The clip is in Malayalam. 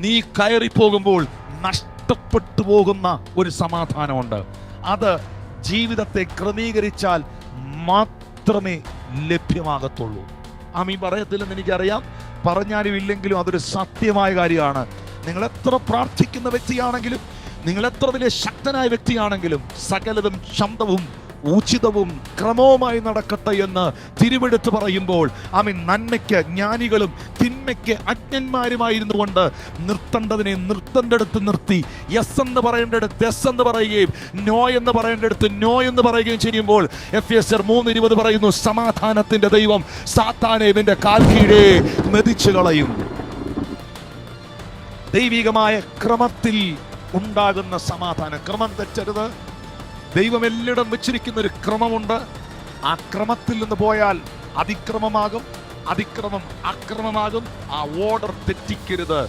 നീ കയറി പോകുമ്പോൾ നഷ്ടപ്പെട്ടു പോകുന്ന ഒരു സമാധാനമുണ്ട്. അത് ജീവിതത്തെ ക്രമീകരിച്ചാൽ മാത്രമേ ലഭ്യമാകത്തുള്ളൂ. ആമീൻ പറയത്തില്ലെന്ന് എനിക്കറിയാം, പറഞ്ഞാലും ഇല്ലെങ്കിലും അതൊരു സത്യമായ കാര്യമാണ്. നിങ്ങൾ എത്ര പ്രാർത്ഥിക്കുന്ന വ്യക്തിയാണെങ്കിലും, നിങ്ങൾ എത്ര വലിയ ശക്തനായ വ്യക്തിയാണെങ്കിലും, സകലതും ശബ്ദവും ഉചിതവും ക്രമവുമായി നടക്കട്ടെ എന്ന് തിരുവെടുത്ത് പറയുമ്പോൾ, ആമീൻ, നന്മയ്ക്ക് ജ്ഞാനികളും തിന്മയ്ക്ക് അജ്ഞന്മാരുമായിരുന്നു കൊണ്ട് നിർത്തേണ്ടതിനെ നിർത്തേണ്ടടുത്ത് നിർത്തി, യെസ് എന്ന് പറയേണ്ടടുത്ത് യെസ് എന്ന് പറയുകയും നോ എന്ന് പറയേണ്ടടുത്ത് നോ എന്ന് പറയുകയും ചെയ്യുമ്പോൾ എഫെസ്യർ 3:20 പറയുന്നു, സമാധാനത്തിന്റെ ദൈവം സാത്താനെ ഇവന്റെ കാൽ കീഴേ മെതിച്ചു കളയും. ദൈവികമായ ക്രമത്തിൽ ഉണ്ടാകുന്ന സമാധാനം. ക്രമം തെറ്റരുത്. ദൈവം എല്ലായിടം വെച്ചിരിക്കുന്ന ഒരു ക്രമമുണ്ട്. ആ ക്രമത്തിൽ നിന്ന് പോയാൽ അതിക്രമമാകും, അതിക്രമം അക്രമമാകും. ആ ഓർഡർ തെറ്റിക്കരുത്.